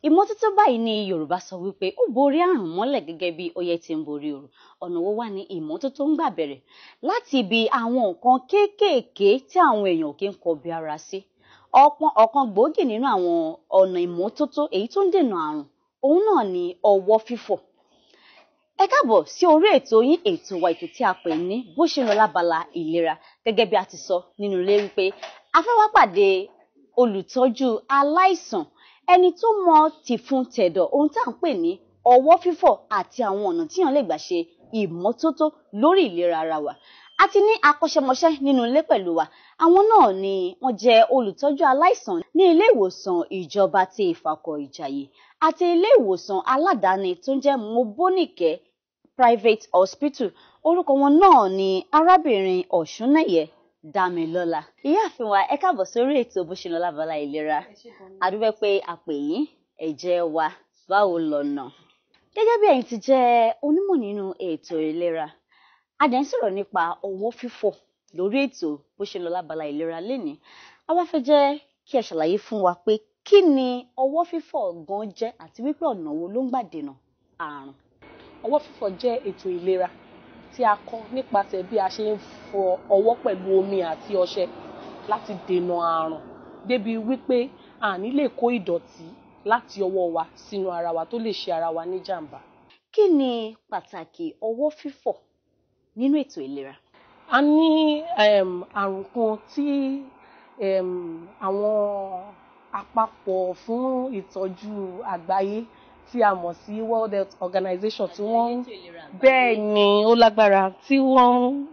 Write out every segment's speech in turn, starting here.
Ìmọ́tótó báyìí ni Yorùbá sọ wípé ó borí àrùn mọ́lẹ̀ gẹ́gẹ́ bí ọyẹ́ tí ń borí òru. Ọ̀nà wo wá ní ìmọ́tótó ń gbà bẹ̀rẹ̀? Láti ibi àwọn nǹkan kéékèèké tí àwọn èèyàn kì í kọbi ara sí. Ọ̀kan gbòógì nínú àwọn ọ̀nà ìmọ́tótó èyí tó ń dènà àrùn, òun náà ni ọwọ́ fífọ̀. Ẹ káàbọ̀ sí orí ètò yín, ètò wa, ètò tí a pè ní bó ṣe ń lọ lábala ìlera. Gẹ́gẹ́ bí a ti sọ nínú ilé wípé a fẹ́ wá pàdé olùtọ́jú aláìsàn, ẹni tó mọ tìfun tẹ̀dọ̀ ohun tá à ń pè ní ọwọ́ fífọ̀ àti àwọn ọ̀nà tí èèyàn lè gbà ṣe ìmọ́tótó lórí ìlera ara wa. A ti ní akọ́ṣẹ́mọṣẹ́ nínú ilé pẹ̀lú wa. Àwọn náà ni wọ́n jẹ́ olùtọ́jú aláìsàn ní ilé ìwòsàn ìjọba ti Ìfàkọ̀ Ìjàyè àti ilé ìwòsàn aládàáni tó ń jẹ́ Mobónìkẹ́ Private Hospital. Orúkọ wọn náà ni arábìnrin Ọ̀ṣúnnẹ̀yẹ Dámilọ́lá. Ìyáàfin wa, ẹ káàbọ̀ sórí ètò bó ṣe ń lọ lábala ìlera. A dúpẹ́ pé a pè yín, ẹ jẹ́ wa, báwo lọ́nà. Gẹ́gẹ́ bí ẹ̀yin ti jẹ́ onímọ̀ nínú ètò ìlera, a dẹ̀ ń sọ̀rọ̀ nípa ọwọ́ fífọ̀ lórí ètò bó ṣe ń lọ lábala ìlera lénìí. A wá fẹ́ jẹ́ kí ẹ ṣàlàyé fún wa pé kí ni ọwọ́ fífọ̀ gan jẹ́ àti wípé ọ̀nà wo ló ń gbà dènà àrùn. Ọwọ́ fífọ̀ jẹ́ ètò ìlera tí a kọ́ nípasẹ̀ bí a ṣe ń fọ ọwọ́ pẹ̀lú omi àti ọṣẹ láti dènà àrùn, débi wípé a ní lè kó ìdọ̀tí láti ọwọ́ wa sínú ara wa tó lè ṣe ara wa ní jàǹbá. Kí ni pàtàkì ọwọ́ fífọ̀ nínú ètò ìlera? A ní àrùn kan tí àwọn àpapọ̀ fún ìtọ́jú àgbáyé tí a mọ̀ sí World Health Organization tí wọ́n bẹ́ẹ̀ ni ó lágbára, tí wọ́n ń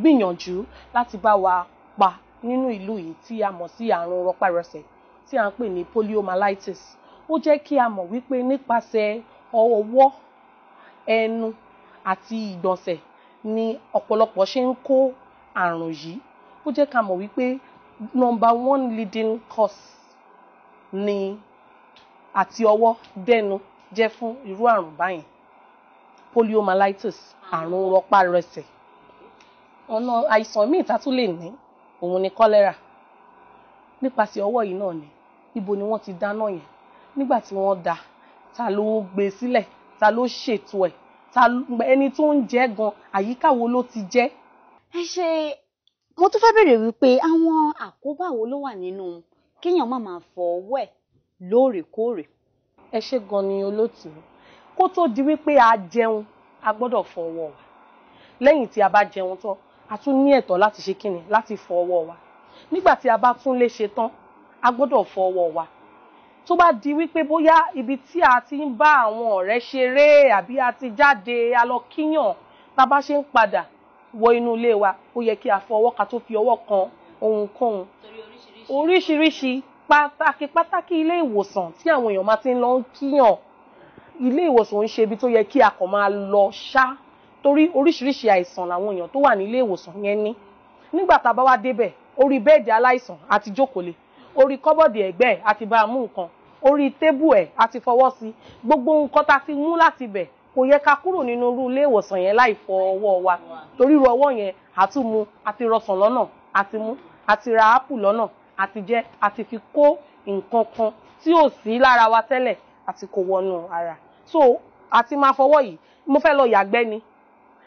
gbìyànjú láti bá wa pa nínú ìlú yìí tí a mọ̀ sí àrùn rọpárọsẹ̀ tí a ń pè ní poliomyelitis. Ó jẹ́ kí a mọ̀ wípé nípasẹ̀ ọwọ́, ẹnu àti ìgbọ̀nsẹ̀ ni ọ̀pọ̀lọpọ̀ ṣe ń kó àrùn yìí. Ó jẹ́ ká mọ̀ wípé number one leading cause ni àti ọwọ́ dẹnu jẹ́ fún irú àrùn báyìí. Poliomyelitis, àrùn rọpárọsẹ̀. Ọ̀nà àìsàn míì tá tún lè ní òun ni kọ́lẹ́rà. Nípasẹ̀ ọwọ́ yìí náà ni. Ibo ni wọ́n ti dáná yẹn? Nígbà tí wọ́n dá, ta ló gbé sílẹ̀? Ta ló ṣètò ẹ̀? Ẹni tó ń jẹ gan, àyíká wo ló ti jẹ? Ẹ ṣe, mo tún fẹ́ bèèrè wípé àwọn àkóbá wo ló wà nínú kéèyàn má máa fọ ọwọ́ ẹ̀ lóòrèkóòrè? Ẹ ṣé gan ni olóòtú. Kó tó di wípé a jẹun, a gbọ́dọ̀ fọ ọwọ́ wa. Lẹ́yìn tí a bá jẹun tán, a tún ní ẹ̀tọ́ láti ṣe kíni, láti fọ ọwọ́ wa. Nígbà tí a bá tún lè ṣe tán, a gbọ́dọ̀ fọ ọwọ́ wa. Tó bá di wípé bóyá ibi tí a ti ń bá àwọn ọ̀rẹ́ ṣeré àbí a ti jáde, a lọ kíyàn, tá bá ṣe ń padà wọ inú ilé wa, ó yẹ kí a fọ ọwọ́ ká tó fi ọwọ́ kan ohunkóhun. Oríṣiríṣi pàtàkì ilé ìwòsàn tí àwọn èèyàn máa ti ń lọ kíyàn. Ilé ìwòsàn ń ṣe ibi tó yẹ kí a kàn máa lọ ṣá, torí oríṣiríṣi àìsàn làwọn èèyàn tó wà ní ilé ìwòsàn yẹn ní. Nígbà tá bá wá débẹ̀, orí bẹ́ẹ̀dì aláìsàn àti jókòó lé, orí kọ́bọ̀dì ẹ̀gbẹ́ àti bá a mú nǹkan, orí tébù ẹ̀ àti fọwọ́ sí, gbogbo nǹkan tá ti mú láti bẹ̀ kò yẹ ká kúrò nínú irú ilé ìwòsàn yẹn láì fọ ọwọ́ wa. Torí irú ọwọ́ yẹn àti mu, àti rọsàn lọ́nà, àti mú, àti ra ápù lọ́nà, àti jẹ, àti fi kó nǹkan kan tí ò sí lára wa tẹ́lẹ̀ àti kó wọnú ara. So àti máa fọwọ́ yìí, mo fẹ́ lọ yàgbẹ́ ni.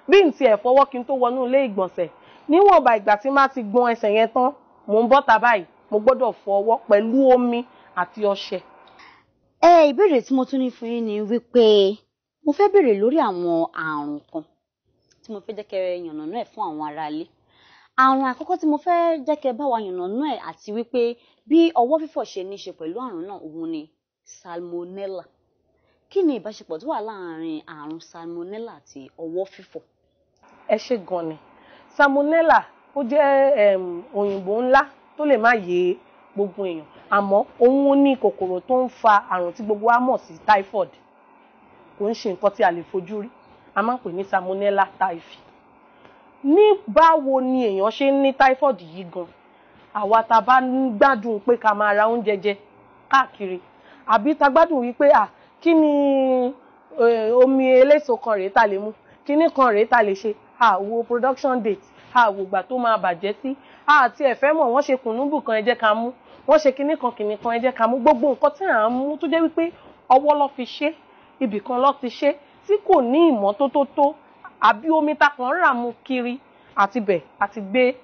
Bí n tiẹ̀ fọwọ́ kí n tó wọnú ilé ìgbọ̀nsẹ̀, níwọ̀nba ìgbà tí má ti gbọn ẹsẹ̀ yẹn tán, mò ń bọ́ta báyìí, mo gbọ́dọ̀ fọ ọwọ́ pẹ̀lú omi àti ọṣẹ. Ìbéèrè tí mo tún ní fún yín ni wípé mo fẹ́ bèèrè lórí àwọn àrùn kan tí mo fẹ́ jẹ́ kẹ́ yànnàná ẹ̀ fún àwọn aráalé. Àrùn àkọ́kọ́ tí mo fẹ́ jẹ́ kẹ́ bá wa yànnàná ẹ̀ àti wípé bí ọwọ́ fífọ̀ ṣe ní ṣe pẹ̀lú àrùn náà, òun ni salmonella. Kí ni ìbáṣepọ̀ tó wà láàárín àrùn salmonella àti ọwọ́ fífọ̀? Ẹ ṣé gan ni. Salmonella ó jẹ́ òyìnbó ńlá tó lè má yé gbogbo èèyàn, àmọ́ òun ní kòkòrò tó ń fa àrùn tí gbogbo wa mọ̀ sí typhoid. Kò ń ṣe nǹkan tí a lè fojú rí. A máa ń pè ní salmonella typhi. Ní báwo ni èèyàn ṣe ń ní typhoid yìí gan? Àwa tá bá gbádùn pé ká máa ra oúnjẹ jẹ káàkiri, àbí tá gbádùn wípé kí ni omi eléso kan rèé tá lè mú, kíní kan rèé tá lè ṣe, wo production date, àwògbà tó máa bàjẹ́ sí àti ẹ̀fẹ́ mọ̀ wọ́n ṣe kùnúbù kan ẹ jẹ́ ká mú wọ́n ṣe kinní kan ẹ jẹ́ ká mú gbogbo nǹkan tí à ń mú tó jẹ́ wípé ọwọ́ ló fi ṣe ibì kan ló ti ṣe tí kò ní ìmọ́tótó tó àbí omi ta kàn rà mú kiri àti bẹ̀ àti gbé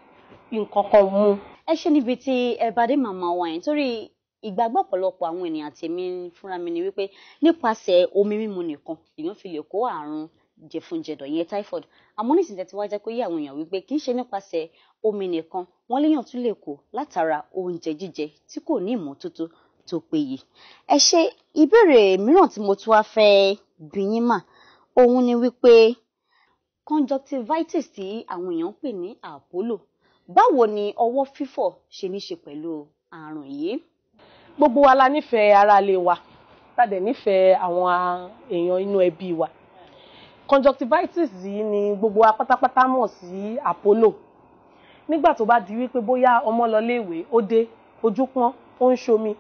nǹkan kan mú. ẹ ṣe níbi tí ẹ bá dé màmá wa yẹn torí ìgbàgbọ́ ọ̀pọ̀lọpọ̀ àwọn ènìyàn àti èmi fúnra mi ni wípé nípasẹ̀ omi mímu nìkan èèyàn fi lè kó àrùn jẹ̀funjẹ̀dọ̀ yẹn typhoid àmọ́ nísìnyí tí wá jẹ́ kó yé àwọn èèyàn wípé kì í ṣe nípasẹ̀ omi nìkan wọ́n léèyàn tún lè kó látara oúnjẹ jíjẹ tí kò ní ìmọ́tótó tó péye. ẹ ṣe ìbéèrè mìíràn tí mo tún wá fẹ́ bi yín mà òun ni wípé conjunctivitis tí àwọn èèyàn ń pè ní àpólò báwo ni ọwọ́ fífọ̀ ṣe ní ṣe pẹ̀lú àrùn yìí? Gbogbo wa la nífẹ̀ẹ́ ara ilé wa tàdé nífẹ̀ẹ́ àwọn èèyàn inú ẹbí wa. Conjunctivitis yìí ni gbogbo wa pátápátá mọ̀ sí àpólò. Nígbà tó bá di wípé bóyá ọmọ lọ léèwé ó dé ojú pọ́n ó ń ṣomi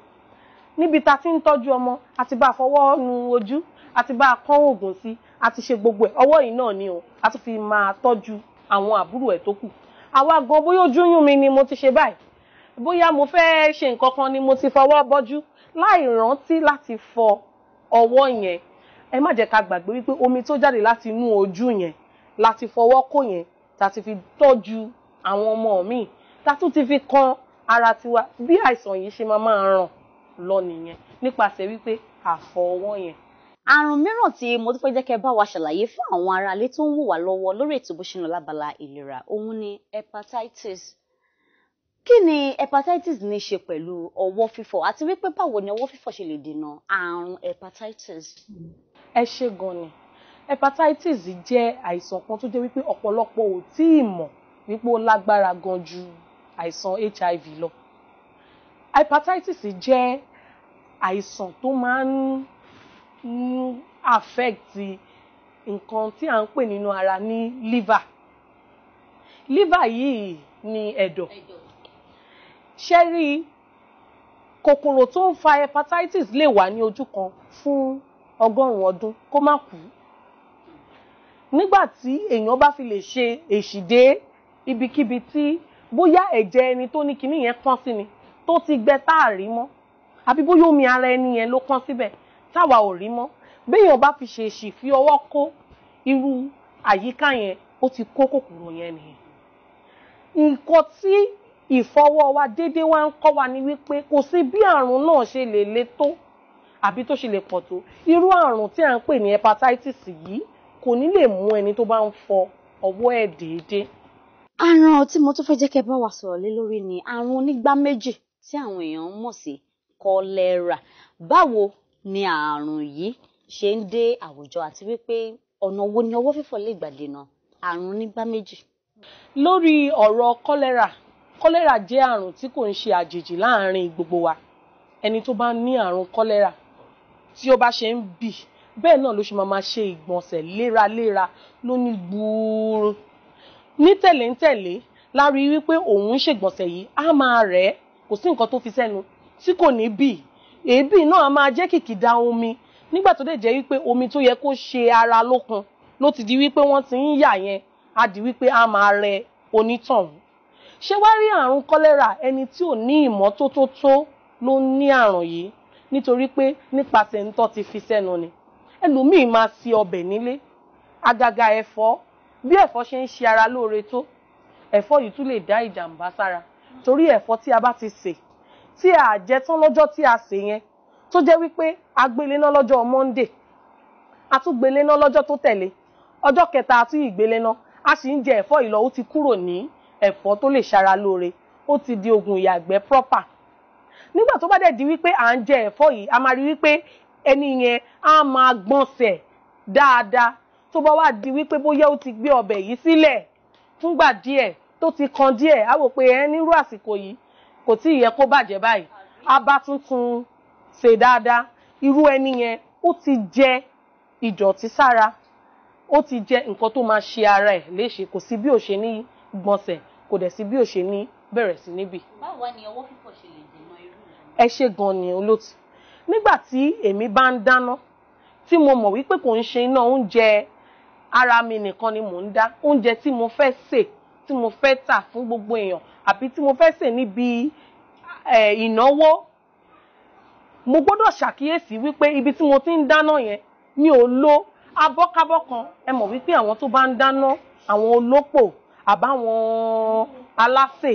níbi tá ti ń tọ́jú ọmọ àti bá fọwọ́ nu ojú àti bá kán oògùn sí àti ṣe gbogbo ẹ̀ ọwọ́ yìí náà ni o àti fi máa tọ́jú àwọn àbúrò ẹ̀ tó kù. Àwa gan bóyá ojú yún mi ni mo ti ṣe báyìí bóyá mo fẹ́ ṣe nǹkan kan ni mo ti fọwọ́ bọ́jú láì rántí láti fọ ọwọ́ yẹn. Ẹ má jẹ́ ká gbàgbé wípé omi tó jáde láti inú ojú yẹn láti fọwọ́ kó yẹn láti fi tọ́jú àwọn ọmọ mi tá tún ti fi kan ara tiwa bí àìsàn yìí ṣe máa ràn lọ nìyẹn nípasẹ̀ wípé àfọ ọwọ́ yẹn. Àrùn mìíràn tí mo tún fẹ́ jẹ́ kẹ́ bá wa ṣàlàyé fún àwọn aráalé tó ń wò wá lọ́wọ́ lórí ètò bó ṣe ń lọ lábala ìlera òun ni hepatitis. Kí ni hepatitis ní ṣe pẹ̀lú ọwọ́ fífọ̀ àti wípé báwo ni ọwọ́ fífọ̀ ṣe lè dènà àrùn hepatitis? Ẹ ṣé gan ni. Hepatitis jẹ́ àìsàn kan tó jẹ́ wípé ọ̀pọ̀lọpọ̀ ò tíì mọ̀ wípé ó lágbára gan ju àìsàn HIV lọ. Hepatitis jẹ́ àìsàn tó máa ń affect nǹkan tí à ń pè nínú ara ní liver. Liver yìí ni ẹ̀dọ̀. Ṣé rí kòkòrò tó ń fa hepatitis lè wà ní ojú kan fún 100 ọdún kó má kú. Nígbà tí èèyàn bá fi lè ṣe èṣì dé ibikíbi tí bóyá ẹ̀jẹ̀ ẹni tó ní kinní yẹn kán sí ni tó ti gbẹ táàrí mọ́ àbí bóyá omi ara ẹni yẹn ló kán síbẹ̀ táwa ò rí mọ́ béèyàn bá fi ṣe èṣì fi ọwọ́ kó irú àyíká yẹn ó ti kó kòkòrò yẹn nìyẹn. Nǹkan tí ìfọwọ́ wa déédéé wá ń kọ́ wa ni wípé kò sí bí àrùn náà ṣe lè le tó àbí tó ṣe lè pọ̀ tó irú àrùn tí à ń pè ní hepatitis yìí kò ní lè mú ẹni tó bá ń fọ ọwọ́ ẹ̀ déédéé. Àrùn tí mo tún fẹ́ jẹ́ kẹ́ bá wa sọ̀rọ̀ lé lórí ni àrùn onígbá méjì tí àwọn èèyàn mọ̀ sí kọ́lẹ́rà. Báwo ni àrùn yìí ṣe ń dé àwùjọ àti wípé ọ̀nà wo ni ọwọ́ fífọ̀ lè gbà dènà àrùn onígbá méjì? Lórí ọ̀rọ̀ kọ́lẹ́rà jẹ́ àrùn tí kò ń ṣe àjèjì láàárín gbogbo wa. Ẹni tó bá ní àrùn kọ́lẹ́rà tí ó bá ṣe ń bì bẹ́ẹ̀ náà ló ṣe máa ṣe ìgbọ̀nsẹ̀ léraléra lóní gbùúrù. Ní tẹ̀léńtẹ̀lé lárí wípé òun ń ṣègbọ̀nsẹ̀ yìí á máa rẹ̀ kò sí nǹkan tó fi sẹ́nu tí kò ní bì. Èébì náà á máa jẹ́ kìkìdá omi nígbà tó dẹ̀ jẹ́ wípé omi tó yẹ kó ṣe ara lókun ló ti di wípé wọ́n ti ń yà yẹn á di wípé á máa rẹ onítọ̀hún. Ṣé wá rí àrùn kọ́lẹ́rà ẹni tí ò ní ìmọ́tótó tó ló ní àrùn yìí nítorí pé nípasẹ̀ ń tọ́ ti fi sẹ́nu ni. Ẹlòmíì máa ṣe ọbẹ̀ nílé àgàgà ẹ̀fọ́ bí ẹ̀fọ́ ṣe ń ṣe ara lóore tó ẹ̀fọ́ yìí tún lè dá ìjàmbá sára torí ẹ̀fọ́ tí a bá ti sè tí a jẹ tán lọ́jọ́ tí a sè yẹn tó jẹ́ wípé a gbélé ná lọ́jọ́ Monday a tún gbélé ná lọ́jọ́ tó tẹ̀lé ọjọ́ kẹta a tún ìgbélé ná a sì ń jẹ ẹ̀fọ́ yìí lọ ó ti kúrò ní ẹ̀fọ́ tó lè ṣara lóore ó ti di oògùn ìyàgbẹ́ proper. Nígbà tó bá dẹ̀ di wípé à ń jẹ ẹ̀fọ́ yìí a máa rí wípé ẹni yẹn á máa gbọ̀nsẹ̀ dáadáa tó bá wá di wípé bóyá ó ti gbé ọbẹ̀ yìí sílẹ̀ fúngbà díẹ̀ tó ti kan díẹ̀ á wò pé ẹ nírú àsìkò yìí kò tí ì yẹ kó bàjẹ́ báyìí á bá tuntun ṣe dáadáa irú ẹni yẹn ó ti jẹ ìdọ̀tí sára ó ti jẹ nǹkan tó máa ṣe ara ẹ̀ léṣe kò sí bí ó ṣe ní gbọ̀nsẹ̀ kò dẹ̀ sí bí ó ṣe ní bẹ̀rẹ̀ sí níbì. Báwo ni ọwọ́ fífọ̀ ṣe lè dènà irú rẹ̀? Ẹ ṣé gan ni olóòtú. Nígbà tí èmi bá ń dáná tí mo mọ̀ wípé kò ń ṣe iná oúnjẹ ara mi nìkan ni mò ń dá oúnjẹ tí mo fẹ́ sè tí mo fẹ́ tà fún gbogbo èèyàn àbí tí mo fẹ́ sè níbi ìnáwó, mo gbọ́dọ̀ ṣàkíyèsí wípé ibi tí mo ti ń dáná yẹn mi ò lo abọ́kábọ́ kan. Ẹ mọ̀ wípé àwọn tó bá ń dáná, àwọn olópò àbáwọn alásè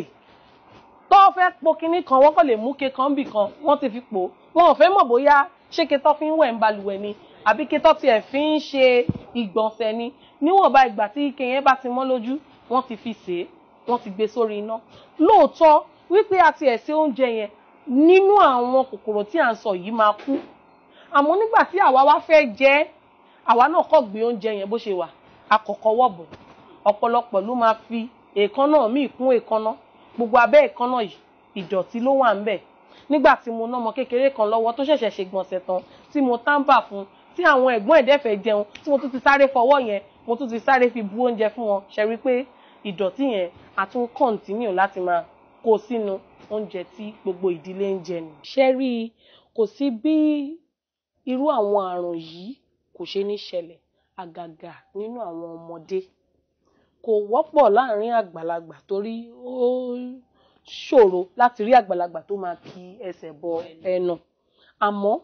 tó fẹ́ po kinní kan, wọ́n kàn lè mú ke kan bì kan, wọ́n ti fi pò. Wọn ò fẹ́ mọ̀ bóyá ṣé ke tó fi ń wẹ̀ ń balùwẹ̀ ni àbí ke tó tiẹ̀ fi ń ṣe ìgbọ̀nsẹ̀ ni. Níwọ̀nba ìgbà tí ike yẹn bá ti mọ́ lójú, wọ́n ti fi sè é, wọ́n ti gbé sórí iná. Lóòótọ́ wípé a ti ẹ̀ ṣe oúnjẹ yẹn, nínú àwọn kòkòrò tí à ń sọ yìí máa kú. Àmọ́ nígbà tí àwa wá fẹ́ jẹ, àwa náà kọ́ gbé oúnjẹ yẹn bó ṣe wà, àkọ́kọ́ wọ̀bọ̀. Ọ̀pọ̀lọpọ̀ ló máa fi èékánná míì kún èékánná. Gbogbo abẹ́ èékánná yìí ìdọ̀tí ló wà ńbẹ̀. Nígbà tí mo ná ọmọ kékeré kan lọ́wọ́ tó ṣẹ̀ṣẹ̀ ṣe gbọ̀nsẹ̀ tán, tí mo tàǹbà fún, tí àwọn ẹ̀gbọ́n ẹ̀dẹ́ fẹ́ jẹun, tí mo tún ti sáré fọwọ́ yẹn, mo tún ti sáré fi bu oúnjẹ fún wọn. Ṣé rí pé ìdọ̀tí yẹn a tún kọ̀ǹtínú láti máa kó sínú oúnjẹ tí gbogbo ìdílé ń jẹ ni. Ṣé rí, kò sí bí irú àwọn àrùn yìí kò ṣe ní ṣẹlẹ̀, àgàgà nínú àwọn ọmọdé. Kò wọ́pọ̀ láàrin àgbàlagbà torí ó ṣòro láti rí àgbàlagbà tó máa ki ẹsẹ̀ bọ ẹnu. Àmọ́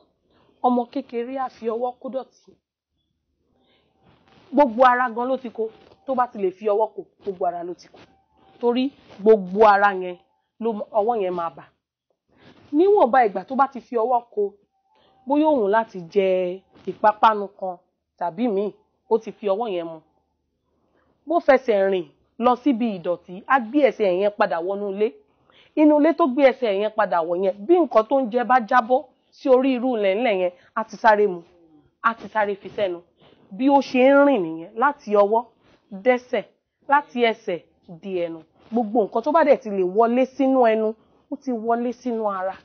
ọmọ kékeré á fi ọwọ́ kó dọ̀tí. Gbogbo ara gan ló ti kó. Tó bá ti lè fi ọwọ́ kó, gbogbo ara ló ti kó. Torí gbogbo ara yẹn ọwọ́ yẹn máa bà. Níwọ̀nba ìgbà tó bá ti fi ọwọ́ kó, bóyá òun láti jẹ ìpápánu kan tàbí míì, ó ti fi ọwọ́ yẹn mu. Bó fẹsẹ̀ rìn lọ síbi ìdọ̀tí, á gbé ẹsẹ̀ yẹn padà wọnú ilé. Inú ilé tó gbé ẹsẹ̀ yẹn padà wọ̀ yẹn, bí nǹkan tó ń jẹ bá jábọ́ sí orí irú ilẹ̀ yẹn, á ti sáré mu, á ti sáré fi sẹ́nu. Bí ó ṣe ń rìn nìyẹn láti ọwọ́ dẹ́sẹ̀, láti ẹsẹ̀ di ẹnu. Gbogbo nǹkan tó bá dẹ̀ ti lè wọlé sínú ẹnu, ó ti wọlé sínú ara.